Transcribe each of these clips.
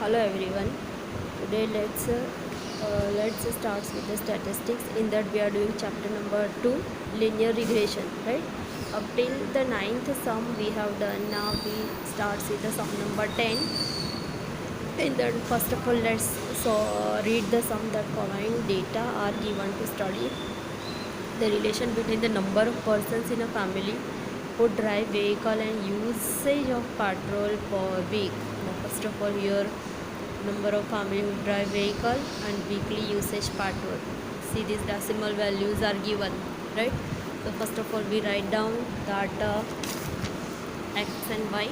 Hello everyone. Today let's start with the statistics. In that we are doing chapter number 2, linear regression. Right? Up till the ninth sum we have done. Now we start with the sum number 10. In that first of all read the sum that following data are given to study the relation between the number of persons in a family who drive vehicle and usage of petrol per week. Now first of all here number of family who drive vehicle and weekly usage petrol. See these decimal values are given, right? So first of all we write down that x and y.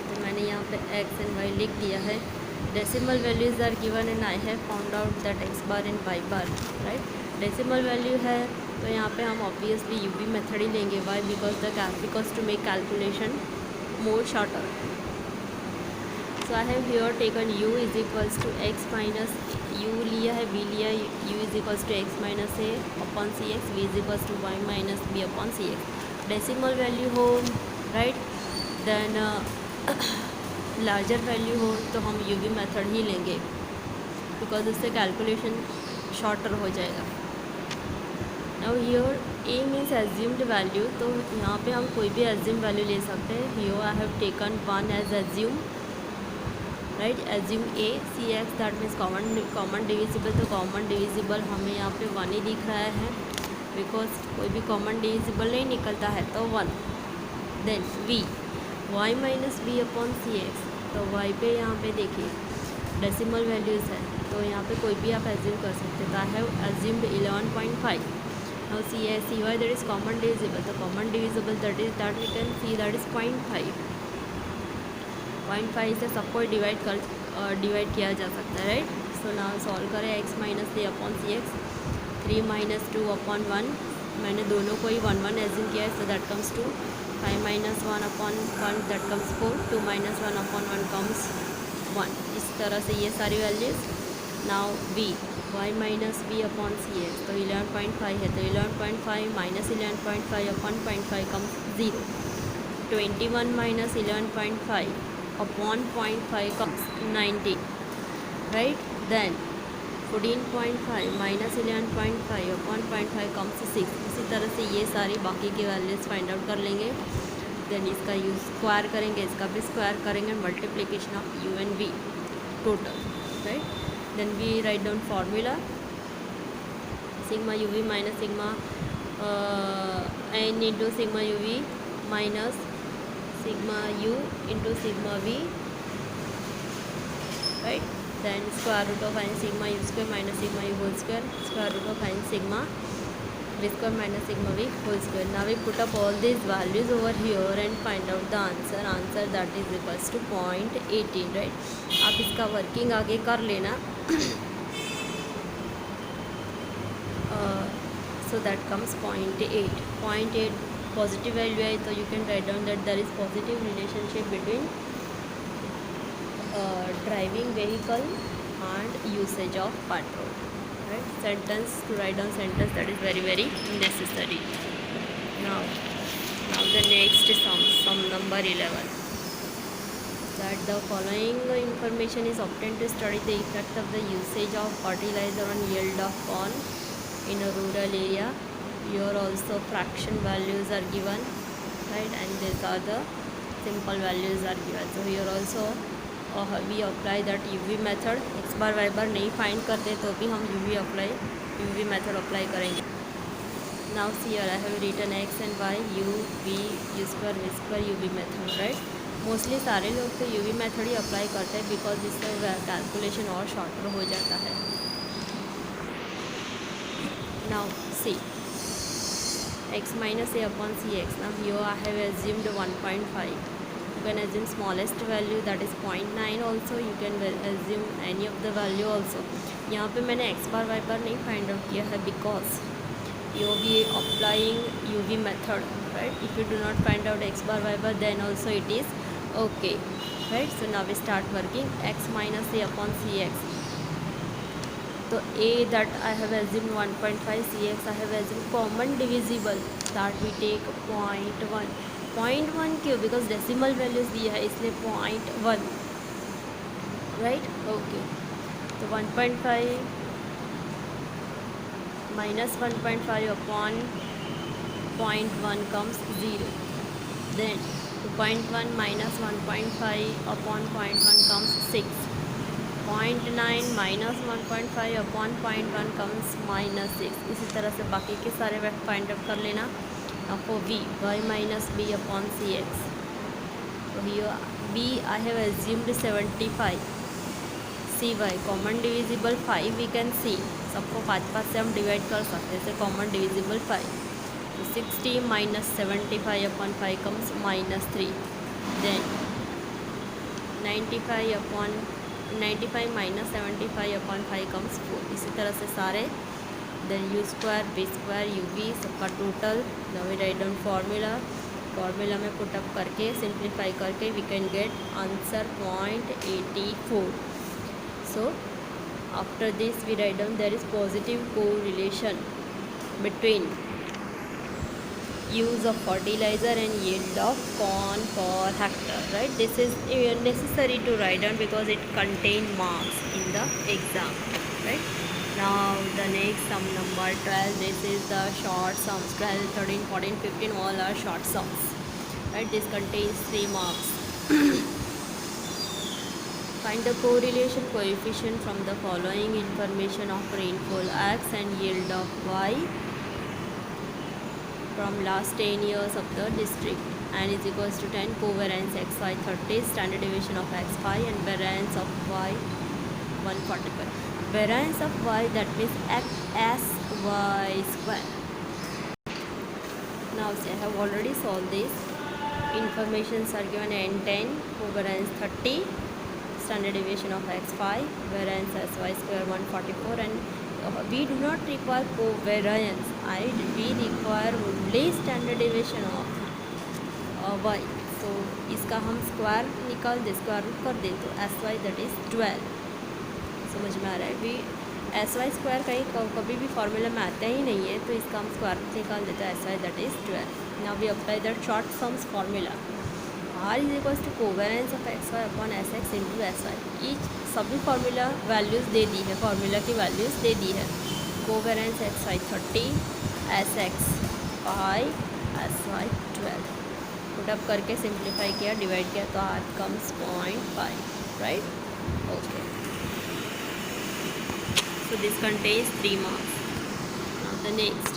तो मैंने यहाँ पे x and y लिख दिया है. Decimal values are given and I have found out that x bar and y bar, right? Decimal value है तो यहाँ पे हम obviously UV मेथड ही लेंगे. Why? Because to make calculation more shorter. So I have here taken u is equals to x minus u लिया है, v लिया, u is equals to x minus a upon cx, v is equals to y minus b upon cx. Decimal value हो, right? Then larger value हो तो हम UV method ही लेंगे because उससे calculation shorter हो जाएगा. Now here A means assumed value, तो यहाँ पे हम कोई भी एज्यूम वैल्यू ले सकते हैं. Here I have taken one as assume, right? Assume A C X that means common divisible. तो कॉमन डिविजिबल हमें यहाँ पे वन ही दिख रहा है बिकॉज कोई भी कॉमन डिविजिबल नहीं निकलता है, तो one. Then we y minus B upon C X. तो y पे यहाँ पे देखिए डेसिमल वैल्यूज़ है तो यहाँ पे कोई भी आप एज्यूम कर सकते हैं. तो I have assumed 11.5. Now c y that is common divisible. तो common divisible that we can see that is 0.5. 0.5 से सबको डिवाइड किया जा सकता है, राइट? सो नाउ सॉल्व करें x minus a upon C x. 3 minus 2 upon 1, मैंने दोनों को ही 1 1 एज्यूम किया है, so that comes 2. 5 minus 1 upon 1 that comes 4. 2 minus 1 upon 1 comes 1. इस तरह से ये सारी values. Now v y minus B upon सी एक्स. तो 11.5 है तो 11.5 minus 11.5 upon 0.5 comes 0. 21 minus 11.5 upon 0.5 comes 19, right? Then 14.5 minus 11.5 upon 0.5 comes 6. इसी तरह से ये सारी बाकी की वैल्यूज़ फाइंड आउट कर लेंगे. देन इसका यूज स्क्वायर करेंगे, इसका भी स्क्वायर करेंगे, multiplication of u and v total, right? Then we write down formula sigma u v minus sigma n into sigma u v minus sigma u into sigma v, right? Then square root of n sigma u square minus sigma u whole square, square root of n sigma v square minus sigma v whole square. Now we put up all these values over here and find out the answer that is equals to 0.18, right? आप इसका working आगे कर लेना. So that comes 0.8. 0.8 positive value है तो you can write down that there is positive relationship between driving vehicle and usage of petrol, right? Sentence, to write down sentence, that is very very necessary. Now the next sum number 11, that the following information is obtained to study the effect of the usage of fertilizer on yield of corn in a rural area. Here also fraction values are given, right? And these are the simple values are given. So here also we apply that UV method. x bar y bar नहीं find करते तो भी हम UV method apply करेंगे. Now see here I have written x and y u v square UV method, right? Mostly सारे लोग तो UV method ही apply करते हैं बिकॉज इससे कैलकुलेशन और शॉर्टर हो जाता है. Now see x minus a upon cx. Now here I have assumed 1.5. You can assume smallest value that is 0.9 also. You can assume any of the value also. यहाँ पे मैंने x bar y bar नहीं find out किया है because you will be applying UV method, right? If you do not find out x bar y bar then also it is okay, right? So now we start working. X minus a upon cx. तो a that I have assumed 1.5, cx I have assumed common divisible that we take 0.1. 0.1 क्यों? Because decimal values दिया है इसलिए 0.1. right? Okay, so 1.5 minus 1.5 upon 0.1 comes 0. Then 2.1 minus 1.5 upon 0.1 comes 6. 0.9 minus 1.5 upon 0.1 comes -6. इसी तरह से बाकी के सारे वैक्ट फाइंड आउट कर लेना. For v y minus b upon C X. तो here b I have assumed 75. C Y common divisible 5 we can see. सबको 5 से हम डिवाइड कर सकते हैं. जैसे कॉमन डिविजिबल 5. तो 60 minus 75 upon 5 comes -3. Then 95 upon 95 minus 75 upon 5 comes 4. इसी तरह से सारे. Then you square B square you V सबका total. Now we write down formula में पुटअप करके सिंप्लीफाई करके we can get answer 0.84. So after this we write down there is positive correlation between use of fertilizer and yield of corn per hectare, right? This is necessary to write down because it contain marks in the exam, right? Now the next sum number 12. This is the short sums. 12, 13, 14, 15 all are short sums, right? This contains 3 marks. Find the correlation coefficient from the following information of rainfall x and yield of y from last 10 years of the district. N is equals to 10, covariance xy 30, standard deviation of x 5 and variance of y 145. Variance of y, that means xy square. Now see, I have already solved this. Informations are given n 10, covariance 30, standard deviation of x 5, variance sy square 144, and we do not require covariance. We require only standard deviation of y. So इसका हम square निकाल दे, square root कर दे तो S Y that is 12. समझ में आ रहा है. भी एस वाई स्क्वायर कहीं कभी भी फार्मूला में आता ही नहीं है, तो इसका हम स्क्वायर रूट निकाल देते हैं. S Y that is 12. Now we apply that short sums formula. R is equals to covariance of X Y upon S X into S Y. Each सभी फार्मूला वैल्यूज़ दे दी है, फार्मूला की values दे दी है. Covariance X Y 30, S X 5, S Y 12. Put up करके simplify किया, डिवाइड किया तो R comes 0.5, right? Okay. So this contains 3 marks. Now the next,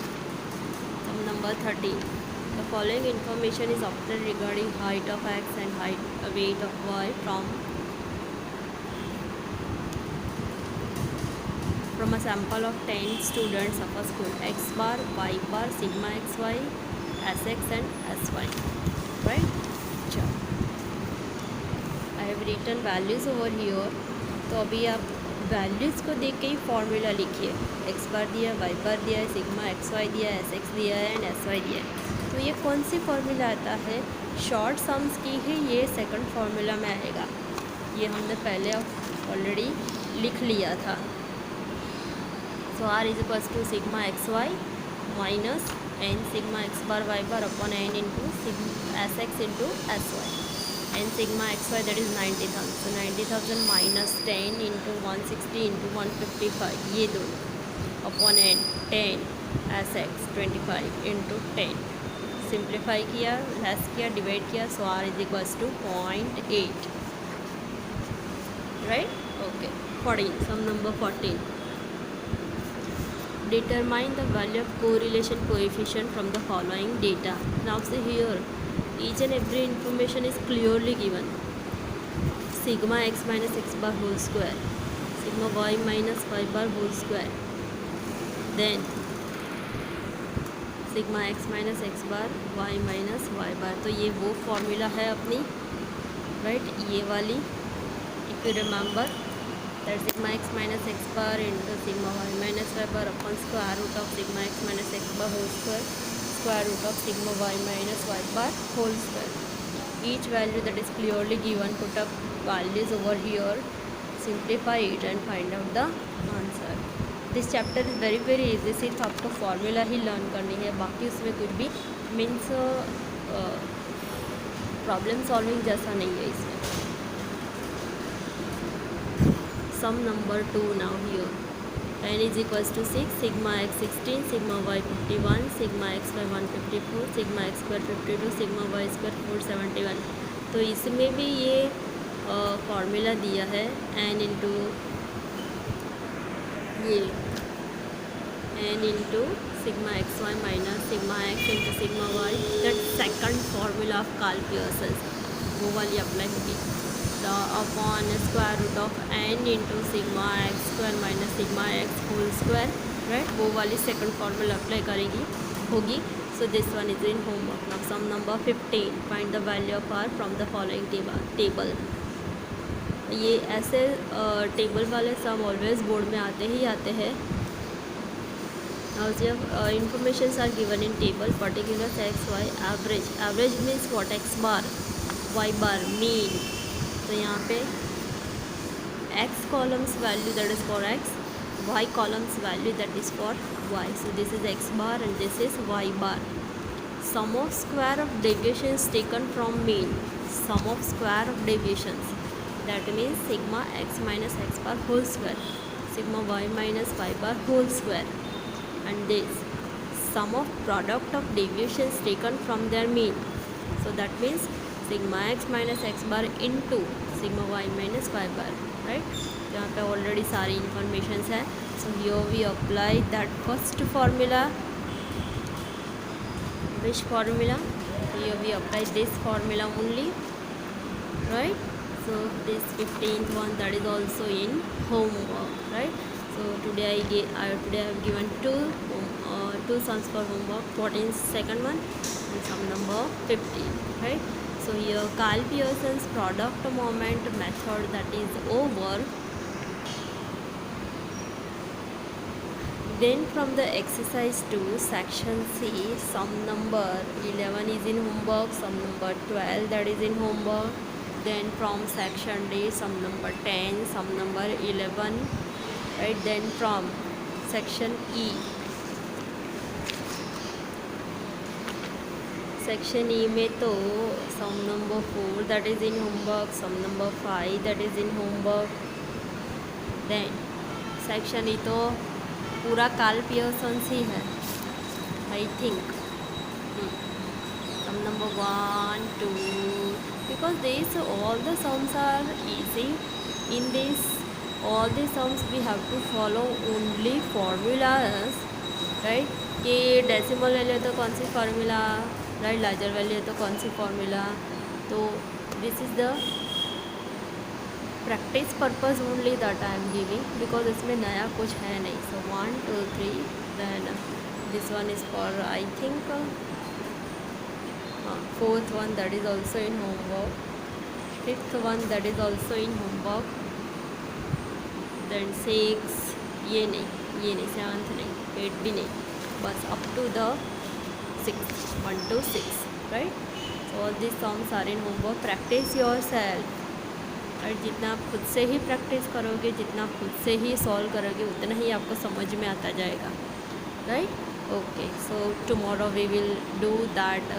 sum number 13. The following information is obtained regarding height of x and weight of y from a sample of 10 students of a school. X bar, y bar, sigma xy, sx and sy. Right? Sure. I have written values over here. तो अभी आप values को देख के ही formula लिखिए. X बार दिया, Y बार दिया है, सिग्मा एक्स वाई दिया है, एस एक्स दिया है एंड एस वाई दिया है. तो ये कौन सी फॉर्मूला आता है? शॉर्ट सम्स की ही ये सेकंड फार्मूला में आएगा. ये हमने पहले ऑलरेडी लिख लिया था. So R is equals to sigma X Y minus N sigma X bar Y bar upon N into S X into S Y. N sigma X Y that is 90,000. तो 90,000 minus 10 into 160 into 155, ये दोनों upon N 10 S X 25 into 10. Simplify किया, less किया, divide किया. So R is equals to 0.8, right? Okay. 14, some number 14. Determine the value of correlation coefficient from the following data. Now see here, each and every information is clearly given. Sigma x minus x bar whole square, sigma y minus y bar whole square, then sigma x minus x bar y minus y bar. तो ये वो formula है अपनी, right? ये वाली, if you remember, that sigma x minus x bar into sigma y minus y bar upon square root of sigma x minus x bar whole square root of sigma y minus y bar whole square. Each value that is clearly given, put up values over here, simplify it and find out the answer. This chapter is very very easy. सिर्फ आपको formula ही learn करनी है, बाकी उसमें कुछ भी means problem solving जैसा नहीं है इसमें. sum number 2 now here. N is equals to 6, sigma x 16, sigma y 51, sigma x y 154, sigma x square 52, sigma y square 471. तो इसमें भी ये फॉर्मूला दिया है n इंटू ये n into sigma xy minus sigma x into sigma y, that second formula of Karl Pearson वो वाली apply होगी. The upon square root of n into sigma x square minus sigma x whole square, right, वो वाली second formula apply करेगी होगी. So this one is in homework. Now sum number 15, find the value of r from the following table. ये ऐसे table वाले सम always board में आते ही आते हैं. Now informations are given in table, particulars x, y, average. Average means what? X bar, y bar, mean. तो यहाँ पे x columns value that is for x, y columns value that is for y. So this is x bar and this is y bar. Sum of square of deviations taken from mean. Sum of square of deviations. That means sigma x minus x bar whole square, sigma y minus y bar whole square. And this sum of product of deviations taken from their mean. So that means sigma x minus x bar into sigma y minus y bar, right? यहाँ पे already सारी informations है. So here we apply that first formula. Which formula? Here we apply this formula only, right? So this 15th one, that is also in homework, right? So today I have given two sums for homework. 14th second one and sum number 15, right? So here Karl Pearson's product moment method, that is over. Then from the exercise 2 section C, sum number 11 is in homework, sum number 12 that is in homework. Then from section D, sum number 10, sum number 11, right? Then from section E, section E में तो sum number 4 that is in homework, sum number 5 that is in homework. Then section E तो पूरा Karl Pearson ही है, I think. Sum number 1, 2, because these all the sums are easy. In this all the sums we have to follow only formulas, right? कि decimal value है तो कौन सी formula, right, larger value है तो कौन सी फार्मूला. तो this is the practice purpose only that I am giving, because इसमें नया कुछ है नहीं. So 1, 2, 3, then this one is for I think 4th one that is also in homework, 5th one that is also in homework, then 6, ये नहीं 7th नहीं, 8 भी नहीं, बस up to the 6th, 1 to 6, right? So all these sums are in homework. Practice yourself, और जितना आप खुद से ही प्रैक्टिस करोगे, जितना आप खुद से ही सॉल्व करोगे, उतना ही आपको समझ में आता जाएगा, right? Okay, so tomorrow we will do that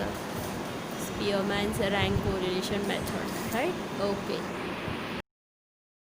Spearman's rank correlation method, right? Okay.